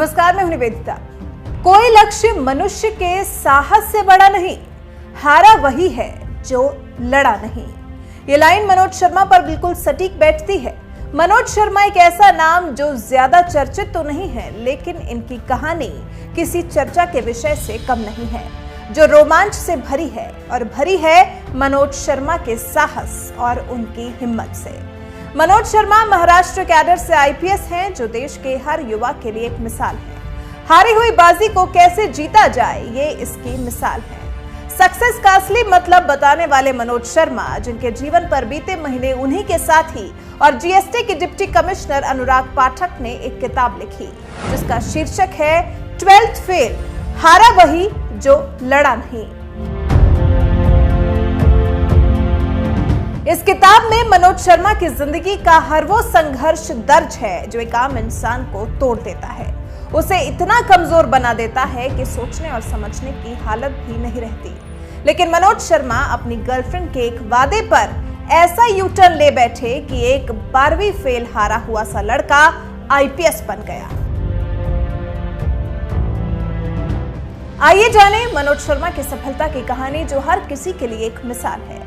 नमस्कार, मैं हूं निवेदिता। कोई लक्ष्य मनुष्य के साहस से बड़ा नहीं, हारा वही है जो लड़ा नहीं। ये लाइन मनोज शर्मा पर बिल्कुल सटीक बैठती है। मनोज शर्मा एक ऐसा नाम जो ज्यादा चर्चित तो नहीं है, लेकिन इनकी कहानी किसी चर्चा के विषय से कम नहीं है, जो रोमांच से भरी है और भरी है मनोज शर्मा के साहस और उनकी हिम्मत से। मनोज शर्मा महाराष्ट्र कैडर से आईपीएस हैं, जो देश के हर युवा के लिए एक मिसाल है। हारी हुई बाजी को कैसे जीता जाए, ये इसकी मिसाल है। सक्सेस का असली मतलब बताने वाले मनोज शर्मा, जिनके जीवन पर बीते महीने उन्हीं के साथी और जीएसटी के डिप्टी कमिश्नर अनुराग पाठक ने एक किताब लिखी, जिसका शीर्षक है 12th फेल, हारा वही जो लड़ा नहीं। इस किताब में मनोज शर्मा की जिंदगी का हर वो संघर्ष दर्ज है जो एक आम इंसान को तोड़ देता है, उसे इतना कमजोर बना देता है कि सोचने और समझने की हालत भी नहीं रहती। लेकिन मनोज शर्मा अपनी गर्लफ्रेंड के एक वादे पर ऐसा यू टर्न ले बैठे कि एक 12वीं फेल हारा हुआ सा लड़का आईपीएस बन गया। आइए जाने मनोज शर्मा की सफलता की कहानी, जो हर किसी के लिए एक मिसाल है।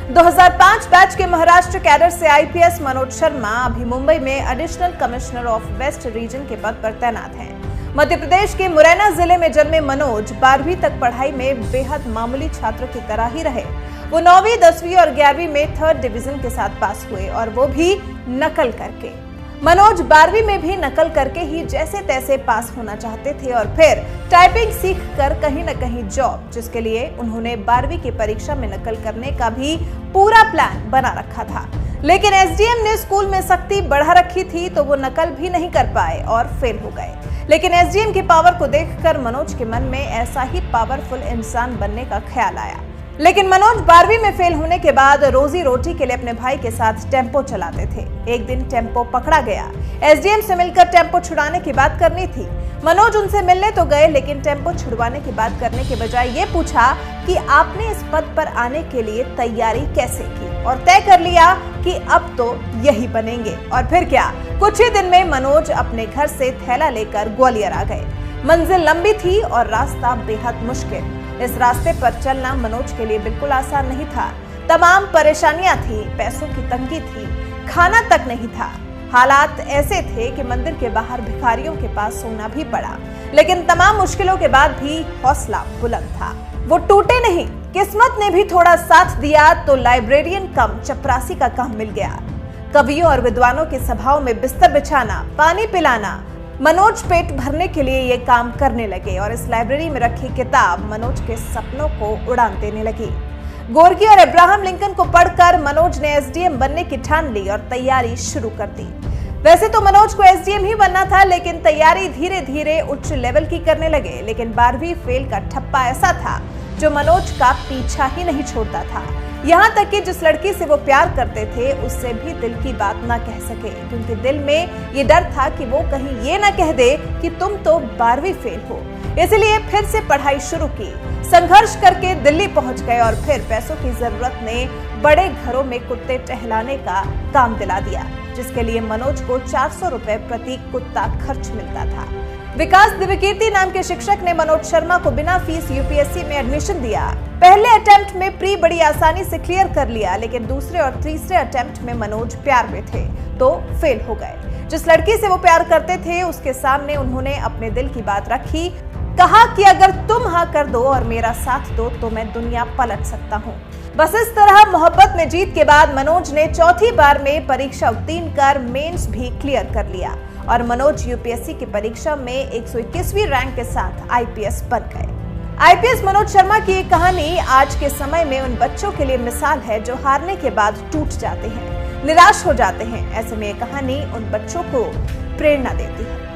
2005 बैच के महाराष्ट्र कैडर से आईपीएस मनोज शर्मा अभी मुंबई में additional commissioner of west region के पद पर तैनात हैं। मध्य प्रदेश के मुरैना जिले में जन्मे मनोज 12वीं तक पढ़ाई में बेहद मामूली छात्र की तरह ही रहे। वो 9वीं, 10वीं और 11वीं में 3rd डिवीजन के साथ पास हुए, और वो भी नकल करके। मनोज 12वीं में भी नकल करके ही जैसे तैसे पास होना चाहते थे, और फिर टाइपिंग सीखकर कहीं न कहीं जॉब, जिसके लिए उन्होंने 12वीं की परीक्षा में नकल करने का भी पूरा प्लान बना रखा था। लेकिन एसडीएम ने स्कूल में सख्ती बढ़ा रखी थी, तो वो नकल भी नहीं कर पाए और फेल हो गए। लेकिन एसडीएम की पावर को देखकर मनोज के मन में ऐसा ही पावरफुल इंसान बनने का ख्याल आया। लेकिन मनोज 12वीं में फेल होने के बाद रोजी रोटी के लिए अपने भाई के साथ टेम्पो चलाते थे। एक दिन टेम्पो पकड़ा गया। एसडीएम से मिलकर टेम्पो छुड़ाने की बात करनी थी। मनोज उनसे मिलने तो गए, लेकिन टेम्पो छुड़वाने की बात करने के बजाय ये पूछा कि आपने इस पद पर आने के लिए तैयारी कैसे की, और तय कर लिया कि अब तो यही बनेंगे। और फिर क्या, कुछ ही दिन में मनोज अपने घर से थैला लेकर ग्वालियर आ गए। मंजिल लंबी थी और रास्ता बेहद मुश्किल। इस रास्ते पर चलना मनोज के लिए बिल्कुल आसान नहीं था। तमाम परेशानियां थी, पैसों की तंगी थी, खाना तक नहीं था। हालात ऐसे थे कि मंदिर के बाहर भिखारियों के पास सोना भी पड़ा। लेकिन तमाम मुश्किलों के बाद भी हौसला बुलंद था। वो टूटे नहीं। किस्मत ने भी थोड़ा साथ दिया तो लाइब्रेरियन कम चपरासी का काम मिल गया। कवियों और विद्वानों की सभाओं में बिस्तर बिछाना, पानी पिलाना, मनोज पेट भरने के लिए ये काम करने लगे, और इस लाइब्रेरी में रखी किताब मनोज के सपनों को उड़ान देने लगी। गोर्की और अब्राहम लिंकन को पढ़कर मनोज ने एसडीएम बनने की ठान ली और तैयारी शुरू कर दी। वैसे तो मनोज को एसडीएम ही बनना था, लेकिन तैयारी धीरे धीरे उच्च लेवल की करने लगे। लेकिन 12वीं फेल का ठप्पा ऐसा था जो मनोज का पीछा ही नहीं छोड़ता था। यहाँ तक कि जिस लड़की से वो प्यार करते थे, उससे भी दिल की बात ना कह सके, क्योंकि दिल में ये डर था कि वो कहीं ये ना कह दे कि तुम तो 12वीं फेल हो। इसलिए फिर से पढ़ाई शुरू की। संघर्ष करके दिल्ली पहुंच गए, और फिर पैसों की जरूरत ने बड़े घरों में कुत्ते टहलाने का काम दिला दिया, जिसके लिए मनोज को 400 रुपए प्रति कुत्ता खर्च मिलता था। विकास दिव्यकीर्ति नाम के शिक्षक ने मनोज शर्मा को बिना फीस यूपीएससी में एडमिशन दिया। पहले अटेम्प्ट में प्री बड़ी आसानी से क्लियर कर लिया, लेकिन दूसरे और तीसरे अटेम्प्ट में मनोज प्यार में थे तो फेल हो गए। जिस लड़की से वो प्यार करते थे, उसके सामने उन्होंने अपने दिल की बात रखी। कहा कि अगर तुम हाँ कर दो और मेरा साथ दो तो मैं दुनिया पलट सकता हूँ। बस इस तरह मोहब्बत में जीत के बाद मनोज ने चौथी बार में परीक्षा उत्तीर्ण कर मेंस भी क्लियर कर लिया, और मनोज यूपीएससी की परीक्षा में 121वीं रैंक के साथ आईपीएस बन गए। आईपीएस मनोज शर्मा की एक कहानी आज के समय में उन बच्चों के लिए मिसाल है जो हारने के बाद टूट जाते हैं, निराश हो जाते हैं। ऐसे में ये कहानी उन बच्चों को प्रेरणा देती है।